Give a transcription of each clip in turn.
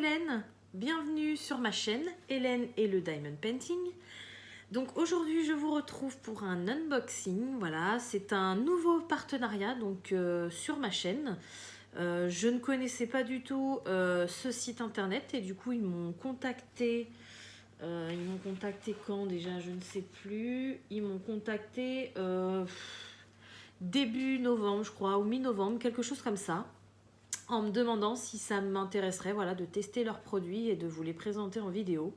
Hélène, bienvenue sur ma chaîne Hélène et le Diamond Painting. Donc aujourd'hui je vous retrouve pour un unboxing, voilà, c'est un nouveau partenariat donc sur ma chaîne. Je ne connaissais pas du tout ce site internet et du coup ils m'ont contacté. Quand déjà, je ne sais plus. Ils m'ont contacté début novembre, je crois, ou mi-novembre, quelque chose comme ça, en me demandant si ça m'intéresserait, voilà, de tester leurs produits et de vous les présenter en vidéo.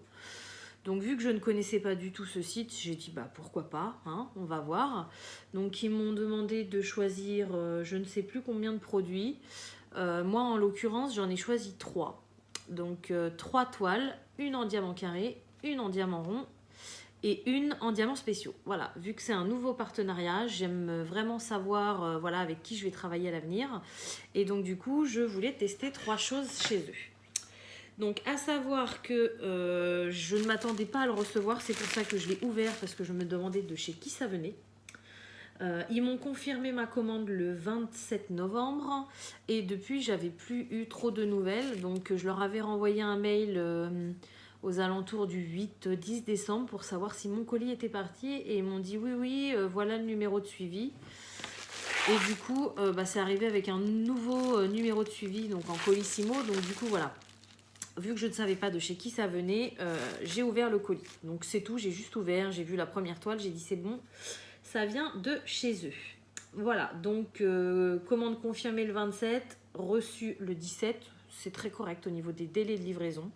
Donc vu que je ne connaissais pas du tout ce site, j'ai dit bah pourquoi pas, hein, on va voir. Donc ils m'ont demandé de choisir je ne sais plus combien de produits. Moi en l'occurrence j'en ai choisi 3. Donc 3 toiles, une en diamant carré, une en diamant rond et une en diamants spéciaux. Voilà, vu que c'est un nouveau partenariat, j'aime vraiment savoir voilà, avec qui je vais travailler à l'avenir. Et donc du coup, je voulais tester 3 choses chez eux. Donc à savoir que je ne m'attendais pas à le recevoir, c'est pour ça que je l'ai ouvert, parce que je me demandais de chez qui ça venait. Ils m'ont confirmé ma commande le 27 novembre et depuis j'avais plus eu trop de nouvelles, donc je leur avais renvoyé un mail aux alentours du 8-10 décembre pour savoir si mon colis était parti et ils m'ont dit oui, voilà le numéro de suivi. Et du coup c'est arrivé avec un nouveau numéro de suivi, donc en colissimo, donc du coup voilà. Vu que je ne savais pas de chez qui ça venait, j'ai ouvert le colis. Donc c'est tout, j'ai juste ouvert, j'ai vu la première toile, j'ai dit c'est bon, ça vient de chez eux. Voilà, donc commande confirmée le 27, reçu le 17, c'est très correct au niveau des délais de livraison.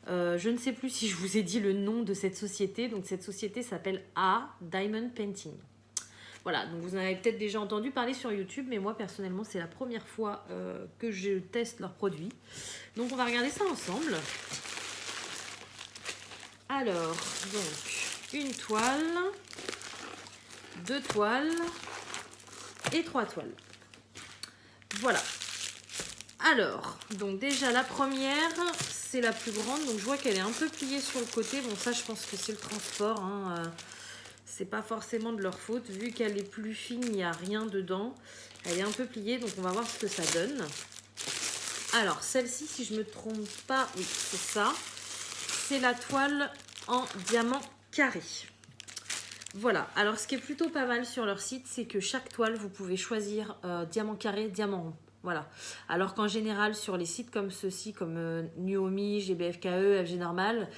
Je ne sais plus si je vous ai dit le nom de cette société, donc cette société s'appelle A Diamond Painting. Voilà, donc vous en avez peut-être déjà entendu parler sur YouTube, mais moi personnellement c'est la première fois que je teste leurs produits. Donc on va regarder ça ensemble. Alors, donc, une toile, 2 toiles et 3 toiles. Voilà. Alors, donc déjà la première, c'est la plus grande, donc je vois qu'elle est un peu pliée sur le côté. Bon ça je pense que c'est le transport, hein. C'est pas forcément de leur faute, vu qu'elle est plus fine, il n'y a rien dedans. Elle est un peu pliée, donc on va voir ce que ça donne. Alors, celle-ci, si je ne me trompe pas, oui, c'est ça. C'est la toile en diamant carré. Voilà, alors ce qui est plutôt pas mal sur leur site, c'est que chaque toile, vous pouvez choisir diamant carré, diamant rond. Voilà. Alors qu'en général, sur les sites comme ceux-ci, comme Nuomi, GBFKE, FG Normal,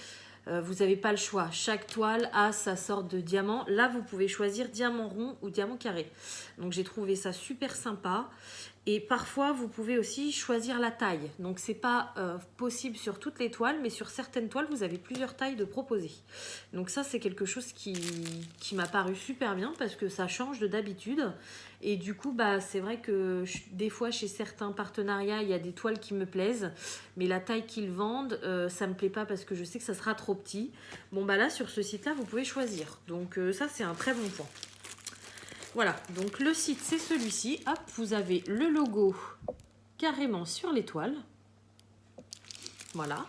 vous n'avez pas le choix. Chaque toile a sa sorte de diamant. Là, vous pouvez choisir diamant rond ou diamant carré. Donc, j'ai trouvé ça super sympa. Et parfois, vous pouvez aussi choisir la taille. Donc, c'est pas possible sur toutes les toiles, mais sur certaines toiles, vous avez plusieurs tailles de proposer. Donc, ça, c'est quelque chose qui m'a paru super bien parce que ça change de d'habitude. Et du coup, bah, c'est vrai que des fois, chez certains partenariats, il y a des toiles qui me plaisent, mais la taille qu'ils vendent, ça me plaît pas parce que je sais que ça sera trop petit. Bon, bah là, sur ce site-là, vous pouvez choisir. Donc, ça, c'est un très bon point. Voilà, donc le site, c'est celui-ci. Hop, vous avez le logo carrément sur l'étoile. Voilà.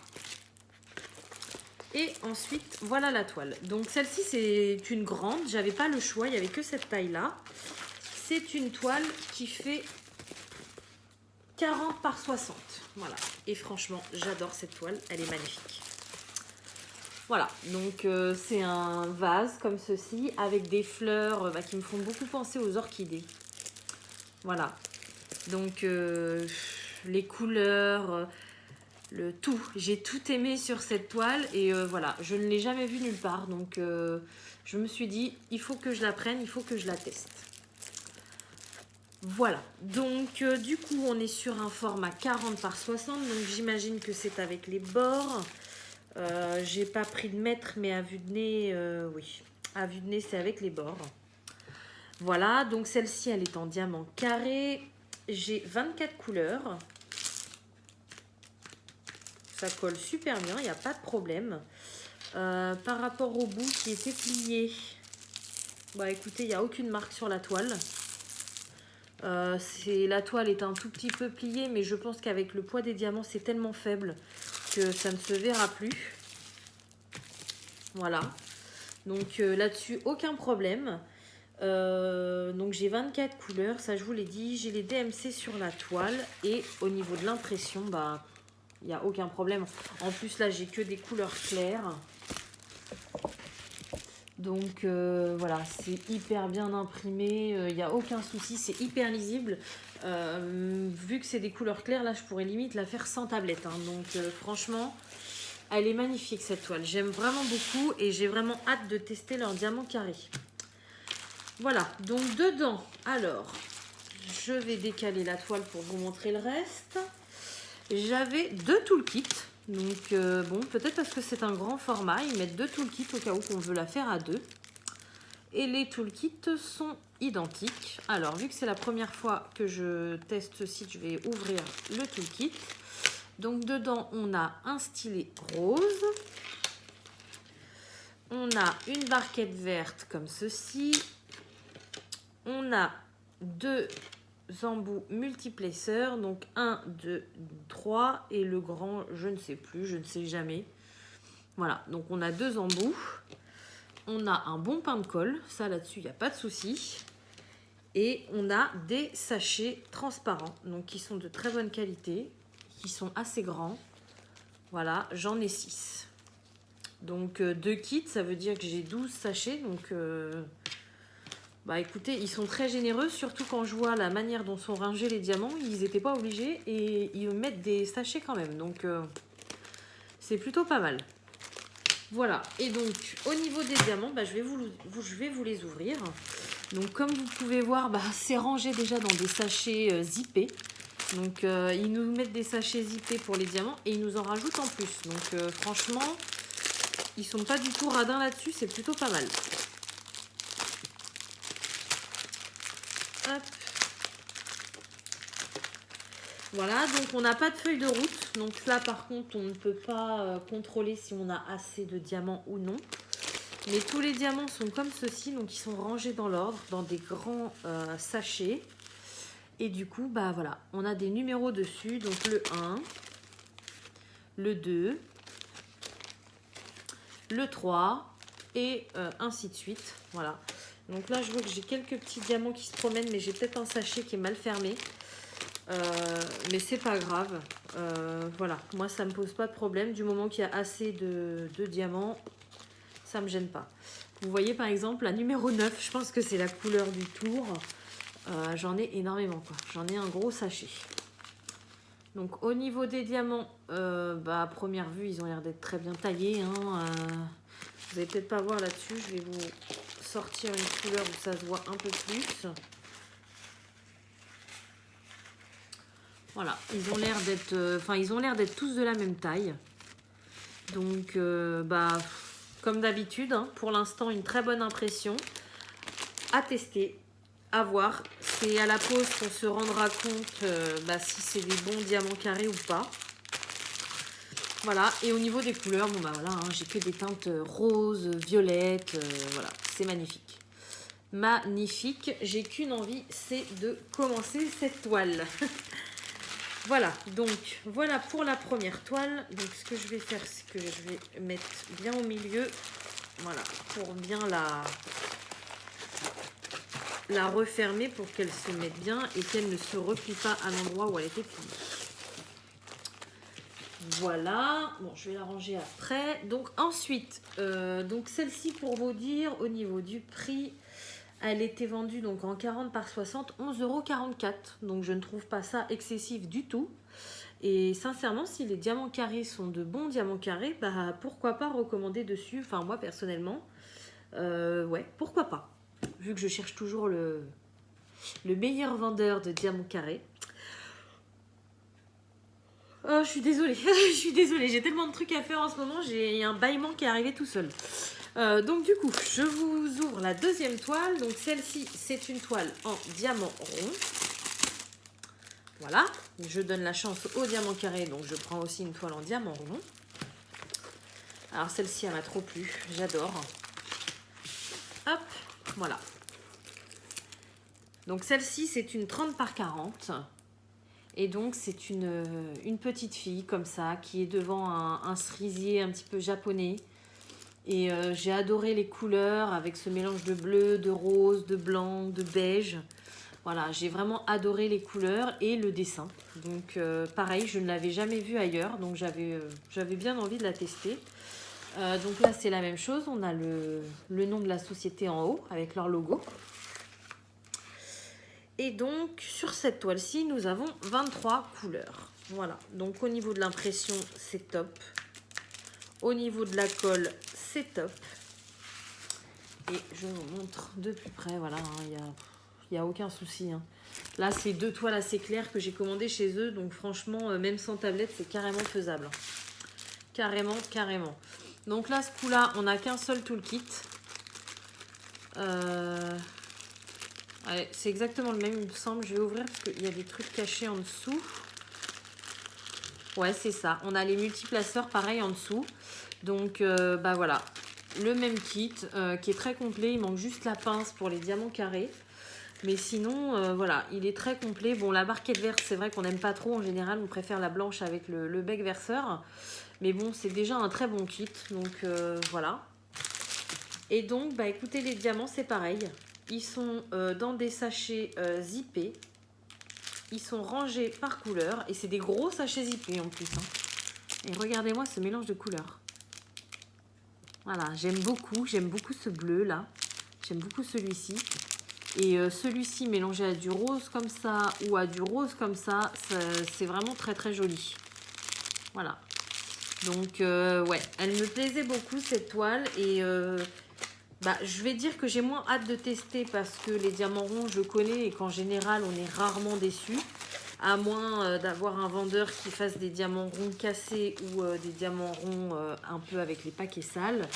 Et ensuite, voilà la toile. Donc, celle-ci, c'est une grande. J'avais pas le choix, il n'y avait que cette taille-là. C'est une toile qui fait 40 par 60. Voilà. Et franchement, j'adore cette toile. Elle est magnifique. Voilà. Donc, c'est un vase comme ceci avec des fleurs qui me font beaucoup penser aux orchidées. Voilà. Donc, les couleurs, le tout. J'ai tout aimé sur cette toile. Et voilà. Je ne l'ai jamais vue nulle part. Donc, je me suis dit, il faut que je la prenne. Il faut que je la teste. Voilà, donc du coup on est sur un format 40 par 60, donc j'imagine que c'est avec les bords. J'ai pas pris de mètre, mais à vue de nez, oui, à vue de nez c'est avec les bords. Voilà, donc celle-ci elle est en diamant carré. J'ai 24 couleurs. Ça colle super bien, il n'y a pas de problème. Par rapport au bout qui était plié, bah écoutez, il n'y a aucune marque sur la toile. La toile est un tout petit peu pliée, mais je pense qu'avec le poids des diamants, c'est tellement faible que ça ne se verra plus. Voilà. Donc là-dessus, aucun problème. Donc j'ai 24 couleurs, ça je vous l'ai dit. J'ai les DMC sur la toile et au niveau de l'impression, bah Il n'y a aucun problème. En plus, là, j'ai que des couleurs claires. Donc, voilà, c'est hyper bien imprimé. Il n'y a aucun souci. C'est hyper lisible. Vu que c'est des couleurs claires, là, je pourrais limite la faire sans tablette. Hein. Donc, franchement, elle est magnifique, cette toile. J'aime vraiment beaucoup et j'ai vraiment hâte de tester leur diamant carré. Voilà, donc dedans, alors, je vais décaler la toile pour vous montrer le reste. J'avais 2 toolkits. Donc, bon, peut-être parce que c'est un grand format, ils mettent 2 toolkits au cas où on veut la faire à 2. Et les toolkits sont identiques. Alors, vu que c'est la première fois que je teste ce site, je vais ouvrir le toolkit. Donc, dedans, on a un stylet rose. On a une barquette verte comme ceci. On a 2 embouts multiplaceurs, donc 1, 2, 3 et le grand, je ne sais plus, je ne sais jamais. Voilà, donc on a 2 embouts. On a un bon pain de colle, ça là-dessus, il n'y a pas de souci. Et on a des sachets transparents, donc qui sont de très bonne qualité, qui sont assez grands. Voilà, j'en ai 6. Donc 2 kits, ça veut dire que j'ai 12 sachets, donc... Bah écoutez, ils sont très généreux, surtout quand je vois la manière dont sont rangés les diamants. Ils n'étaient pas obligés et ils mettent des sachets quand même. Donc, c'est plutôt pas mal. Voilà. Et donc, au niveau des diamants, bah, je vais vous les ouvrir. Donc, comme vous pouvez voir, bah, c'est rangé déjà dans des sachets zippés. Donc, ils nous mettent des sachets zippés pour les diamants et ils nous en rajoutent en plus. Donc, franchement, ils sont pas du tout radins là-dessus. C'est plutôt pas mal. Hop. Voilà, donc on n'a pas de feuille de route. Donc là, par contre, on ne peut pas contrôler si on a assez de diamants ou non. Mais tous les diamants sont comme ceci, donc ils sont rangés dans l'ordre, dans des grands sachets. Et du coup, bah voilà, on a des numéros dessus. Donc le 1, le 2, le 3 et ainsi de suite. Voilà. Donc là, je vois que j'ai quelques petits diamants qui se promènent, mais j'ai peut-être un sachet qui est mal fermé. Mais c'est pas grave. Voilà, moi ça me pose pas de problème. Du moment qu'il y a assez de diamants, ça me gêne pas. Vous voyez par exemple la numéro 9, je pense que c'est la couleur du tour. J'en ai énormément, quoi. J'en ai un gros sachet. Donc au niveau des diamants, bah, à première vue, ils ont l'air d'être très bien taillés. Hein. Vous n'allez peut-être pas voir là-dessus. Je vais vous sortir une couleur où ça se voit un peu plus. Voilà, ils ont l'air d'être tous de la même taille. Donc, bah, comme d'habitude, hein, pour l'instant, une très bonne impression. À tester, à voir. C'est à la pause qu'on se rendra compte bah, si c'est des bons diamants carrés ou pas. Voilà, et au niveau des couleurs, bon bah voilà, hein, j'ai que des teintes roses, violettes, voilà, c'est magnifique. Magnifique, j'ai qu'une envie, c'est de commencer cette toile. Voilà, donc voilà pour la première toile. Donc ce que je vais faire, c'est que je vais mettre bien au milieu, voilà, pour bien la refermer pour qu'elle se mette bien et qu'elle ne se replie pas à l'endroit où elle était pliée. Voilà, bon, je vais la ranger après. Donc ensuite, donc celle-ci pour vous dire, au niveau du prix, elle était vendue donc en 40 par 60, 11,44 €. Donc je ne trouve pas ça excessif du tout. Et sincèrement, si les diamants carrés sont de bons diamants carrés, bah pourquoi pas recommander dessus. Enfin moi personnellement, ouais, pourquoi pas. Vu que je cherche toujours le meilleur vendeur de diamants carrés. Oh, je suis désolée, je suis désolée, j'ai tellement de trucs à faire en ce moment, j'ai un bâillement qui est arrivé tout seul. Donc du coup, je vous ouvre la deuxième toile. Donc celle-ci, c'est une toile en diamant rond. Voilà, je donne la chance au diamant carré, donc je prends aussi une toile en diamant rond. Alors celle-ci, elle m'a trop plu, j'adore. Hop, voilà. Donc celle-ci, c'est une 30 par 40. Et donc c'est une petite fille comme ça, qui est devant un cerisier un petit peu japonais. Et j'ai adoré les couleurs avec ce mélange de bleu, de rose, de blanc, de beige. Voilà, j'ai vraiment adoré les couleurs et le dessin. Donc pareil, je ne l'avais jamais vu ailleurs, donc j'avais bien envie de la tester. Donc là, c'est la même chose. On a le nom de la société en haut avec leur logo. Et donc, sur cette toile-ci, nous avons 23 couleurs. Voilà, donc au niveau de l'impression, c'est top. Au niveau de la colle, c'est top. Et je vous montre de plus près, voilà, il n'y a aucun souci. Hein. Là, c'est 2 toiles assez claires que j'ai commandées chez eux. Donc franchement, même sans tablette, c'est carrément faisable. Carrément, carrément. Donc là, ce coup-là, on n'a qu'un seul toolkit. Ouais, c'est exactement le même, il me semble. Je vais ouvrir parce qu'il y a des trucs cachés en dessous. Ouais, c'est ça. On a les multiplaceurs pareil en dessous. Donc, bah voilà. Le même kit qui est très complet. Il manque juste la pince pour les diamants carrés. Mais sinon, voilà, il est très complet. Bon, la barquette verte, c'est vrai qu'on n'aime pas trop. En général, on préfère la blanche avec le bec verseur. Mais bon, c'est déjà un très bon kit. Donc, voilà. Et donc, bah écoutez, les diamants, c'est pareil. Ils sont dans des sachets zippés. Ils sont rangés par couleur. Et c'est des gros sachets zippés en plus. Hein. Et regardez-moi ce mélange de couleurs. Voilà, j'aime beaucoup ce bleu là. J'aime beaucoup celui-ci. Et celui-ci mélangé à du rose comme ça ou à du rose comme ça, c'est vraiment très très joli. Voilà. Donc ouais, elle me plaisait beaucoup cette toile. Et bah, je vais dire que j'ai moins hâte de tester parce que les diamants ronds, je connais et qu'en général, on est rarement déçu. À moins d'avoir un vendeur qui fasse des diamants ronds cassés ou des diamants ronds un peu avec les paquets sales.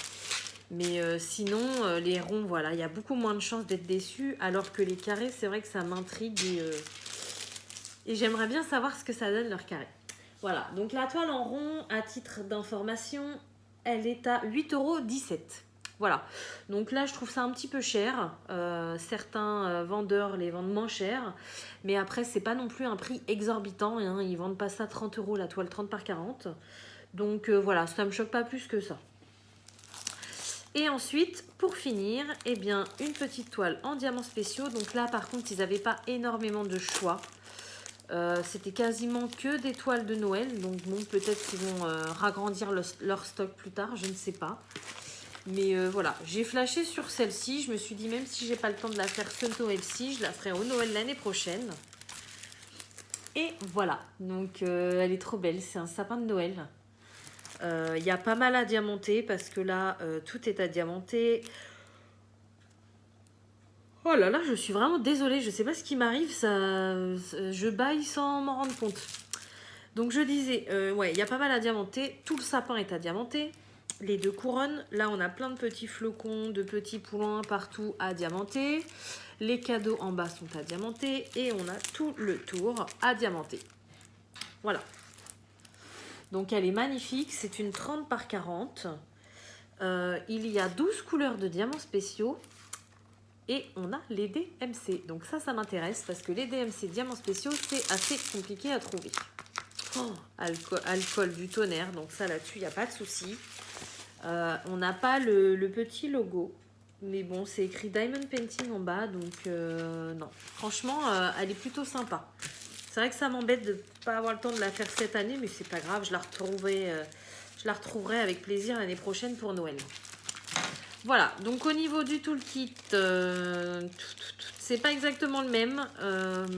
Mais sinon, les ronds, voilà, il y a beaucoup moins de chances d'être déçu. Alors que les carrés, c'est vrai que ça m'intrigue et j'aimerais bien savoir ce que ça donne leur carré. Voilà, donc la toile en rond, à titre d'information, elle est à 8,17 €. Voilà, donc là je trouve ça un petit peu cher. Certains vendeurs les vendent moins cher, mais après c'est pas non plus un prix exorbitant. Hein. Ils vendent pas ça 30 € la toile 30 par 40. Donc voilà, ça me choque pas plus que ça. Et ensuite, pour finir, eh bien, une petite toile en diamants spéciaux. Donc là par contre ils n'avaient pas énormément de choix. C'était quasiment que des toiles de Noël. Donc bon, peut-être qu'ils vont ragrandir leur stock plus tard, je ne sais pas. Mais voilà, j'ai flashé sur celle-ci. Je me suis dit, même si j'ai pas le temps de la faire ce Noël-ci, je la ferai au Noël l'année prochaine. Et voilà, donc elle est trop belle. C'est un sapin de Noël. Il y a pas mal à diamanter parce que là, tout est à diamanter. Oh là là, je suis vraiment désolée. Je sais pas ce qui m'arrive. Je baille sans m'en rendre compte. Donc je disais, ouais, il y a pas mal à diamanter. Tout le sapin est à diamanter. Les 2 couronnes, là on a plein de petits flocons, de petits poulains partout à diamanter. Les cadeaux en bas sont à diamanter et on a tout le tour à diamanter. Voilà. Donc elle est magnifique, c'est une 30 par 40. Il y a 12 couleurs de diamants spéciaux et on a les DMC. Donc ça m'intéresse parce que les DMC diamants spéciaux, c'est assez compliqué à trouver. Oh, alcool du tonnerre, donc ça là-dessus, il n'y a pas de souci. On n'a pas le petit logo, mais bon, c'est écrit Diamond Painting en bas, donc non. Franchement, elle est plutôt sympa. C'est vrai que ça m'embête de ne pas avoir le temps de la faire cette année, mais c'est pas grave, je la retrouverai avec plaisir l'année prochaine pour Noël. Voilà, donc au niveau du toolkit, c'est pas exactement le même.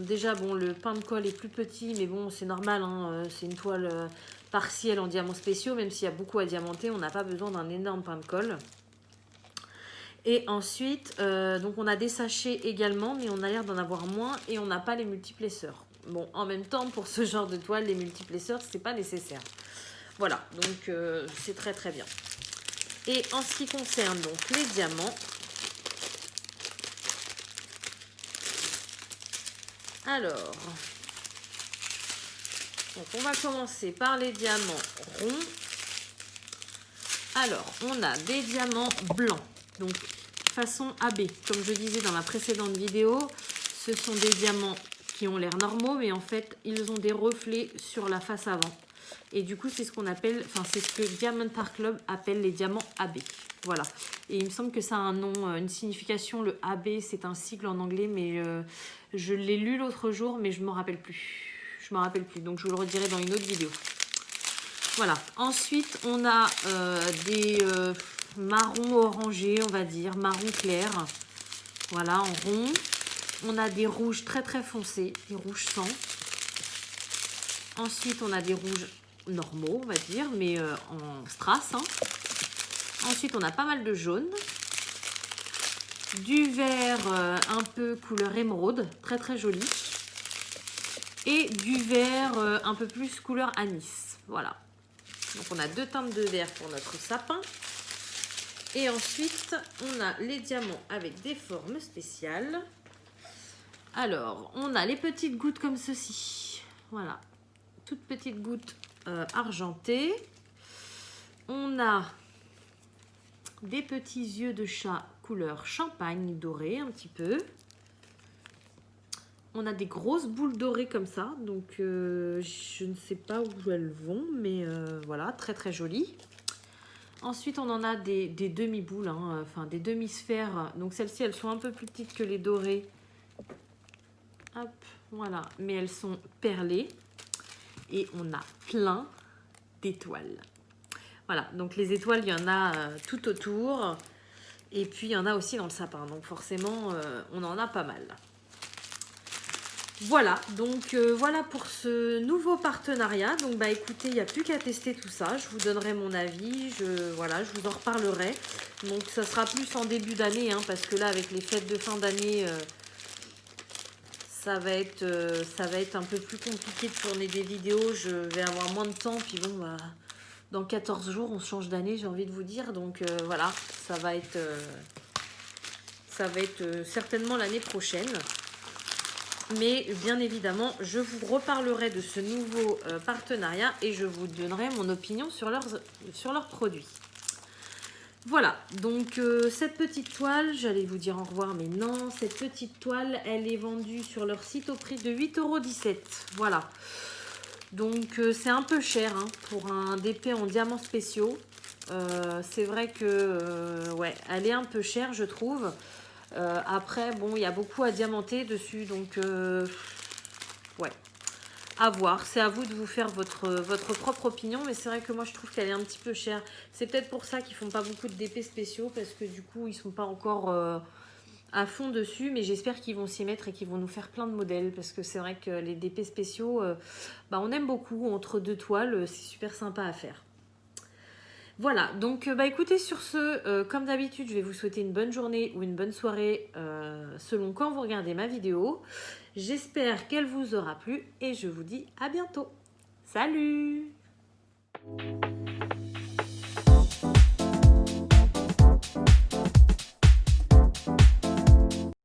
Déjà, bon, le pain de colle est plus petit, mais bon, c'est normal, hein, c'est une toile partielle en diamants spéciaux, même s'il y a beaucoup à diamanter, on n'a pas besoin d'un énorme pain de colle. Et ensuite, donc on a des sachets également, mais on a l'air d'en avoir moins et on n'a pas les multiplaceurs. Bon, en même temps, pour ce genre de toile, les multiplaceurs, c'est pas nécessaire. Voilà, donc c'est très très bien. Et en ce qui concerne donc les diamants, alors, donc on va commencer par les diamants ronds. Alors, on a des diamants blancs, donc façon AB. Comme je disais dans la précédente vidéo, ce sont des diamants qui ont l'air normaux, mais en fait, ils ont des reflets sur la face avant. Et du coup, c'est ce qu'on appelle, enfin, c'est ce que Diamond Art Club appelle les diamants AB. Voilà. Et il me semble que ça a un nom, une signification. Le AB, c'est un sigle en anglais, mais je l'ai lu l'autre jour, mais je ne me rappelle plus. Je me rappelle plus, donc je vous le redirai dans une autre vidéo. Voilà. Ensuite, on a des marrons orangés, on va dire, marron clair. Voilà, en rond. On a des rouges très très foncés, des rouges sang. Ensuite, on a des rouges normaux, on va dire, mais en strass. Hein. Ensuite, on a pas mal de jaune. Du vert un peu couleur émeraude, très très joli. Et du vert un peu plus couleur anis. Voilà. Donc, on a 2 teintes de vert pour notre sapin. Et ensuite, on a les diamants avec des formes spéciales. Alors, on a les petites gouttes comme ceci. Voilà. Toutes petites gouttes argentées. On a des petits yeux de chat couleur champagne doré un petit peu. On a des grosses boules dorées comme ça. Donc, je ne sais pas où elles vont, mais voilà, très très jolies. Ensuite, on en a des demi-boules, hein, enfin des demi-sphères. Donc, celles-ci, elles sont un peu plus petites que les dorées. Hop, voilà. Mais elles sont perlées. Et on a plein d'étoiles. Voilà, donc les étoiles, il y en a tout autour. Et puis, il y en a aussi dans le sapin. Donc, forcément, on en a pas mal. Voilà, donc voilà pour ce nouveau partenariat. Donc bah écoutez, il n'y a plus qu'à tester tout ça. Je vous donnerai mon avis, voilà, je vous en reparlerai. Donc ça sera plus en début d'année, hein, parce que là avec les fêtes de fin d'année, ça va être un peu plus compliqué de tourner des vidéos. Je vais avoir moins de temps, puis bon, bah, dans 14 jours, on change d'année, j'ai envie de vous dire. Donc voilà, ça va être certainement l'année prochaine. Mais bien évidemment, je vous reparlerai de ce nouveau partenariat et je vous donnerai mon opinion sur leurs produits. Voilà, donc cette petite toile, j'allais vous dire au revoir, mais non, cette petite toile, elle est vendue sur leur site au prix de 8,17 €. Voilà, donc c'est un peu cher hein, pour un DP en diamants spéciaux. C'est vrai que, ouais, elle est un peu chère, je trouve. Après, bon, il y a beaucoup à diamanter dessus, donc ouais, à voir. C'est à vous de vous faire votre propre opinion, mais c'est vrai que moi, je trouve qu'elle est un petit peu chère. C'est peut-être pour ça qu'ils font pas beaucoup de DP spéciaux, parce que du coup, ils sont pas encore à fond dessus, mais j'espère qu'ils vont s'y mettre et qu'ils vont nous faire plein de modèles, parce que c'est vrai que les DP spéciaux, bah, on aime beaucoup. Entre 2 toiles, c'est super sympa à faire. Voilà, donc bah écoutez, sur ce, comme d'habitude, je vais vous souhaiter une bonne journée ou une bonne soirée selon quand vous regardez ma vidéo. J'espère qu'elle vous aura plu et je vous dis à bientôt. Salut!